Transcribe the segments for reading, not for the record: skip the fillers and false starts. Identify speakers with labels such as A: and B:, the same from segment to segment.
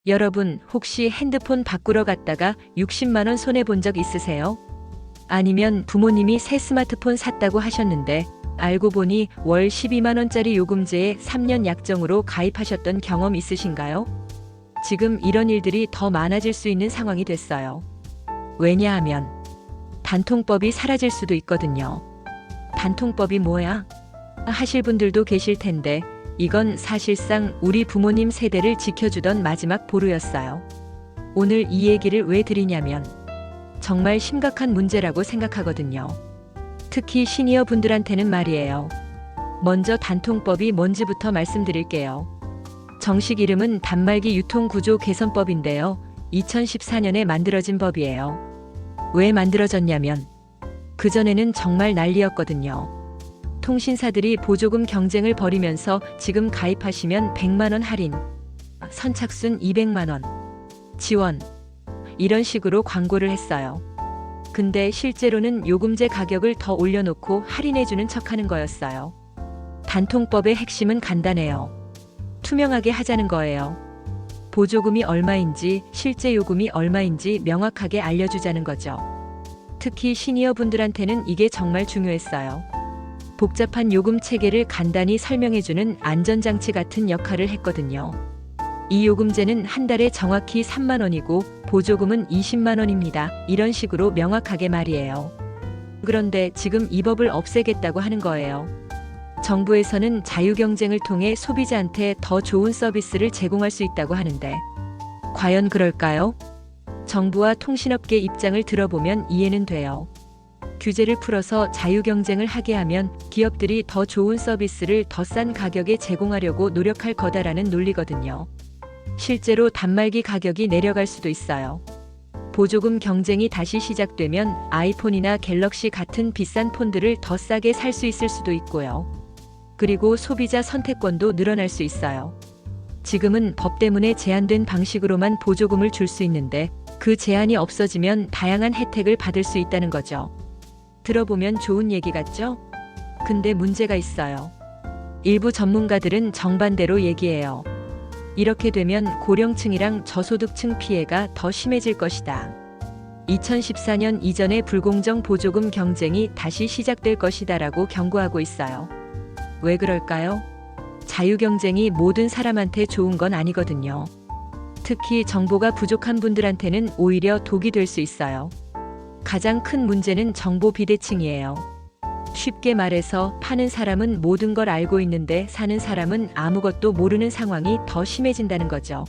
A: 여러분, 혹시 핸드폰 바꾸러 갔다가 60만 원 손해본 적 있으세요? 아니면 부모님이 새 스마트폰 샀다고 하셨는데 알고 보니 월 12만 원짜리 요금제에 3년 약정으로 가입하셨던 경험 있으신가요? 지금 이런 일들이 더 많아질 수 있는 상황이 됐어요. 왜냐하면 단통법이 사라질 수도 있거든요. 단통법이 뭐야? 하실 분들도 계실 텐데 이건 사실상 우리 부모님 세대를 지켜주던 마지막 보루였어요. 오늘 이 얘기를 왜 드리냐면 정말 심각한 문제라고 생각하거든요. 특히 시니어 분들한테는 말이에요. 먼저 단통법이 뭔지부터 말씀드릴게요. 정식 이름은 단말기 유통구조 개선법인데요. 2014년에 만들어진 법이에요. 왜 만들어졌냐면 그전에는 정말 난리였거든요. 통신사들이 보조금 경쟁을 벌이면서 지금 가입하시면 100만 원 할인, 선착순 200만 원, 지원 이런 식으로 광고를 했어요. 근데 실제로는 요금제 가격을 더 올려놓고 할인해주는 척하는 거였어요. 단통법의 핵심은 간단해요. 투명하게 하자는 거예요. 보조금이 얼마인지 실제 요금이 얼마인지 명확하게 알려주자는 거죠. 특히 시니어 분들한테는 이게 정말 중요했어요. 복잡한 요금 체계를 간단히 설명해주는 안전장치 같은 역할을 했거든요. 이 요금제는 한 달에 정확히 3만 원이고 보조금은 20만 원입니다. 이런 식으로 명확하게 말이에요. 그런데 지금 이 법을 없애겠다고 하는 거예요. 정부에서는 자유경쟁을 통해 소비자한테 더 좋은 서비스를 제공할 수 있다고 하는데 과연 그럴까요? 정부와 통신업계 입장을 들어보면 이해는 돼요. 규제를 풀어서 자유경쟁을 하게 하면 기업들이 더 좋은 서비스를 더 싼 가격에 제공하려고 노력할 거다라는 논리거든요. 실제로 단말기 가격이 내려갈 수도 있어요. 보조금 경쟁이 다시 시작되면 아이폰이나 갤럭시 같은 비싼 폰들을 더 싸게 살 수 있을 수도 있고요. 그리고 소비자 선택권도 늘어날 수 있어요. 지금은 법 때문에 제한된 방식으로만 보조금을 줄 수 있는데 그 제한이 없어지면 다양한 혜택을 받을 수 있다는 거죠. 들어보면 좋은 얘기 같죠? 근데 문제가 있어요. 일부 전문가들은 정반대로 얘기해요. 이렇게 되면 고령층이랑 저소득층 피해가 더 심해질 것이다. 2014년 이전의 불공정 보조금 경쟁이 다시 시작될 것이다라고 경고하고 있어요. 왜 그럴까요? 자유경쟁이 모든 사람한테 좋은 건 아니거든요. 특히 정보가 부족한 분들한테는 오히려 독이 될 수 있어요. 가장 큰 문제는 정보 비대칭이에요. 쉽게 말해서 파는 사람은 모든 걸 알고 있는데 사는 사람은 아무것도 모르는 상황이 더 심해진다는 거죠.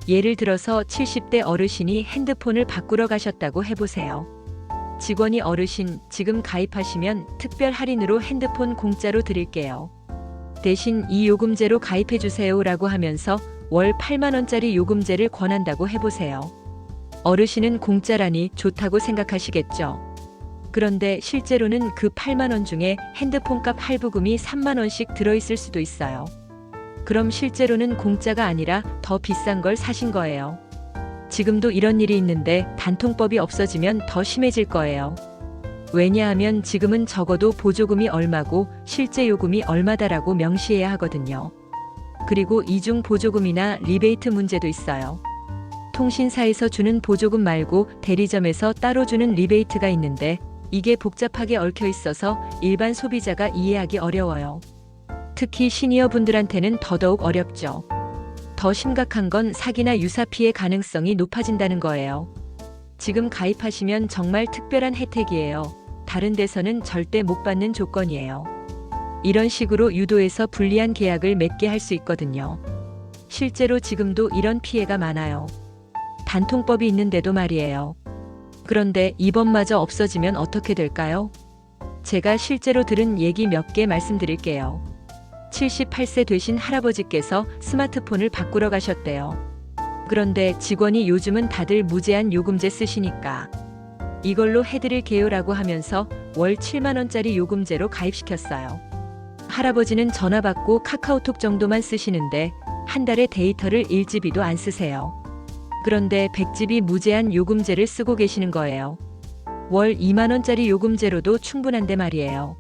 A: 예를 들어서 70대 어르신이 핸드폰을 바꾸러 가셨다고 해보세요. 직원이 어르신, 지금 가입하시면 특별 할인으로 핸드폰 공짜로 드릴게요. 대신 이 요금제로 가입해주세요 라고 하면서 월 8만 원짜리 요금제를 권한다고 해보세요. 어르신은 공짜라니 좋다고 생각하시겠죠. 그런데 실제로는 그 8만 원 중에 핸드폰값 할부금이 3만 원씩 들어있을 수도 있어요. 그럼 실제로는 공짜가 아니라 더 비싼 걸 사신 거예요. 지금도 이런 일이 있는데 단통법이 없어지면 더 심해질 거예요. 왜냐하면 지금은 적어도 보조금이 얼마고 실제 요금이 얼마다라고 명시해야 하거든요. 그리고 이중 보조금이나 리베이트 문제도 있어요. 통신사에서 주는 보조금 말고 대리점에서 따로 주는 리베이트가 있는데 이게 복잡하게 얽혀 있어서 일반 소비자가 이해하기 어려워요. 특히 시니어 분들한테는 더더욱 어렵죠. 더 심각한 건 사기나 유사 피해 가능성이 높아진다는 거예요. 지금 가입하시면 정말 특별한 혜택이에요. 다른 데서는 절대 못 받는 조건이에요. 이런 식으로 유도해서 불리한 계약을 맺게 할 수 있거든요. 실제로 지금도 이런 피해가 많아요. 단통법이 있는데도 말이에요. 그런데 이 법마저 없어지면 어떻게 될까요? 제가 실제로 들은 얘기 몇 개 말씀드릴게요. 78세 되신 할아버지께서 스마트폰을 바꾸러 가셨대요. 그런데 직원이 요즘은 다들 무제한 요금제 쓰시니까 이걸로 해드릴게요라고 하면서 월 7만 원짜리 요금제로 가입시켰어요. 할아버지는 전화 받고 카카오톡 정도만 쓰시는데 한 달에 데이터를 1GB도 안 쓰세요. 그런데 100GB 무제한 요금제를 쓰고 계시는 거예요. 월 2만 원짜리 요금제로도 충분한데 말이에요.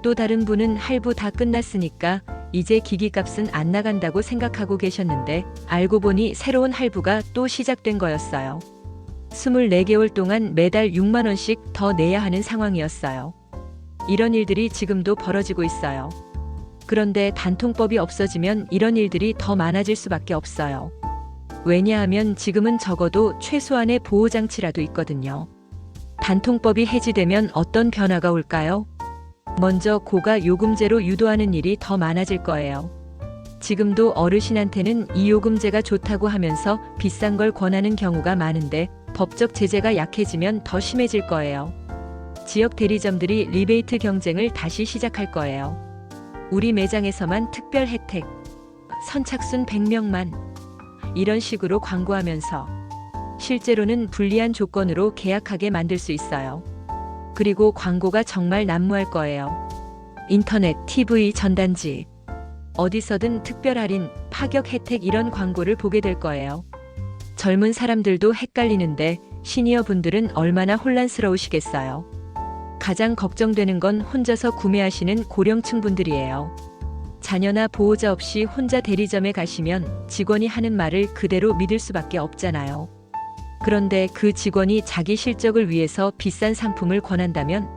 A: 또 다른 분은 할부 다 끝났으니까 이제 기기값은 안 나간다고 생각하고 계셨는데 알고 보니 새로운 할부가 또 시작된 거였어요. 24개월 동안 매달 6만 원씩 더 내야 하는 상황이었어요. 이런 일들이 지금도 벌어지고 있어요. 그런데 단통법이 없어지면 이런 일들이 더 많아질 수밖에 없어요. 왜냐하면 지금은 적어도 최소한의 보호장치라도 있거든요. 단통법이 해지되면 어떤 변화가 올까요? 먼저 고가 요금제로 유도하는 일이 더 많아질 거예요. 지금도 어르신한테는 이 요금제가 좋다고 하면서 비싼 걸 권하는 경우가 많은데 법적 제재가 약해지면 더 심해질 거예요. 지역 대리점들이 리베이트 경쟁을 다시 시작할 거예요. 우리 매장에서만 특별 혜택, 선착순 100명만 이런 식으로 광고하면서 실제로는 불리한 조건으로 계약하게 만들 수 있어요. 그리고 광고가 정말 난무할 거예요. 인터넷, TV, 전단지 어디서든 특별 할인, 파격 혜택 이런 광고를 보게 될 거예요. 젊은 사람들도 헷갈리는데 시니어 분들은 얼마나 혼란스러우시겠어요. 가장 걱정되는 건 혼자서 구매하시는 고령층 분들이에요. 자녀나 보호자 없이 혼자 대리점에 가시면 직원이 하는 말을 그대로 믿을 수밖에 없잖아요. 그런데 그 직원이 자기 실적을 위해서 비싼 상품을 권한다면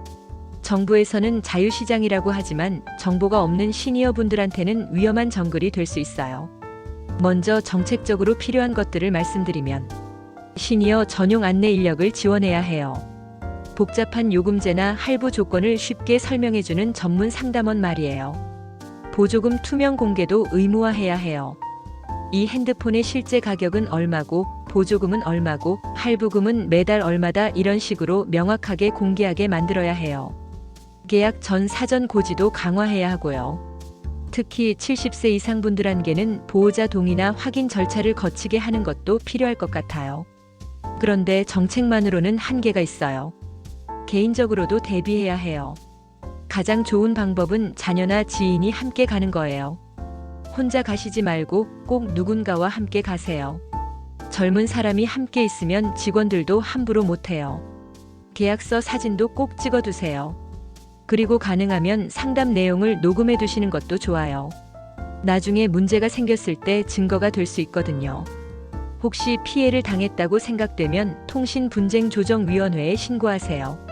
A: 정부에서는 자유시장이라고 하지만 정보가 없는 시니어 분들한테는 위험한 정글이 될 수 있어요. 먼저 정책적으로 필요한 것들을 말씀드리면 시니어 전용 안내 인력을 지원해야 해요. 복잡한 요금제나 할부 조건을 쉽게 설명해주는 전문 상담원 말이에요. 보조금 투명 공개도 의무화해야 해요. 이 핸드폰의 실제 가격은 얼마고 보조금은 얼마고 할부금은 매달 얼마다 이런 식으로 명확하게 공개하게 만들어야 해요. 계약 전 사전 고지도 강화해야 하고요. 특히 70세 이상 분들한테는 보호자 동의나 확인 절차를 거치게 하는 것도 필요할 것 같아요. 그런데 정책만으로는 한계가 있어요. 개인적으로도 대비해야 해요. 가장 좋은 방법은 자녀나 지인이 함께 가는 거예요. 혼자 가시지 말고 꼭 누군가와 함께 가세요. 젊은 사람이 함께 있으면 직원들도 함부로 못해요. 계약서 사진도 꼭 찍어두세요. 그리고 가능하면 상담 내용을 녹음해 두시는 것도 좋아요. 나중에 문제가 생겼을 때 증거가 될 수 있거든요. 혹시 피해를 당했다고 생각되면 통신분쟁조정위원회에 신고하세요.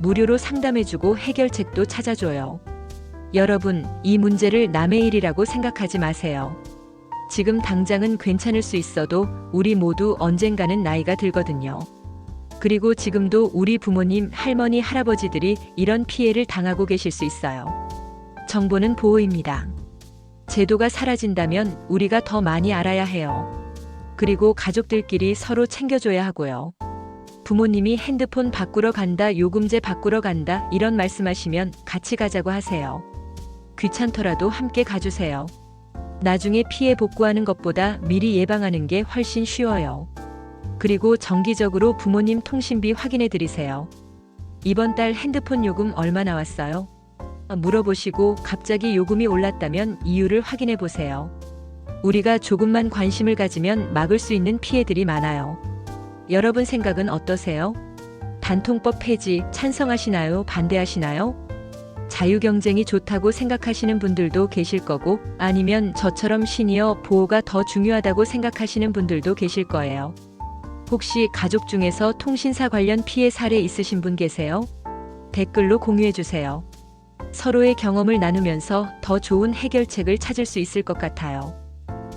A: 무료로 상담해주고 해결책도 찾아줘요. 여러분, 이 문제를 남의 일이라고 생각하지 마세요. 지금 당장은 괜찮을 수 있어도 우리 모두 언젠가는 나이가 들거든요. 그리고 지금도 우리 부모님, 할머니, 할아버지들이 이런 피해를 당하고 계실 수 있어요. 정보는 보호입니다. 제도가 사라진다면 우리가 더 많이 알아야 해요. 그리고 가족들끼리 서로 챙겨줘야 하고요. 부모님이 핸드폰 바꾸러 간다, 요금제 바꾸러 간다 이런 말씀하시면 같이 가자고 하세요. 귀찮더라도 함께 가주세요. 나중에 피해 복구하는 것보다 미리 예방하는 게 훨씬 쉬워요. 그리고 정기적으로 부모님 통신비 확인해 드리세요. 이번 달 핸드폰 요금 얼마 나왔어요? 물어보시고 갑자기 요금이 올랐다면 이유를 확인해 보세요. 우리가 조금만 관심을 가지면 막을 수 있는 피해들이 많아요. 여러분 생각은 어떠세요? 단통법 폐지 찬성하시나요? 반대하시나요? 자유경쟁이 좋다고 생각하시는 분들도 계실 거고 아니면 저처럼 시니어 보호가 더 중요하다고 생각하시는 분들도 계실 거예요. 혹시 가족 중에서 통신사 관련 피해 사례 있으신 분 계세요? 댓글로 공유해 주세요. 서로의 경험을 나누면서 더 좋은 해결책을 찾을 수 있을 것 같아요.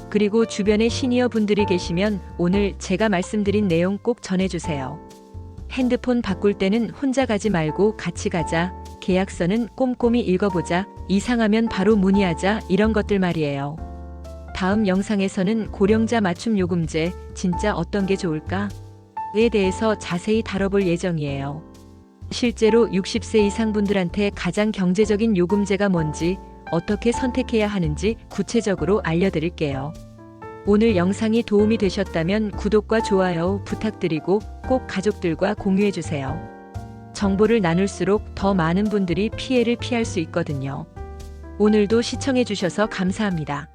A: 그리고 주변에 시니어 분들이 계시면 오늘 제가 말씀드린 내용 꼭 전해주세요. 핸드폰 바꿀 때는 혼자 가지 말고 같이 가자. 계약서는 꼼꼼히 읽어보자. 이상하면 바로 문의하자. 이런 것들 말이에요. 다음 영상에서는 고령자 맞춤 요금제 진짜 어떤 게 좋을까? 에 대해서 자세히 다뤄볼 예정이에요. 실제로 60세 이상 분들한테 가장 경제적인 요금제가 뭔지 어떻게 선택해야 하는지 구체적으로 알려드릴게요. 오늘 영상이 도움이 되셨다면 구독과 좋아요 부탁드리고 꼭 가족들과 공유해주세요. 정보를 나눌수록 더 많은 분들이 피해를 피할 수 있거든요. 오늘도 시청해주셔서 감사합니다.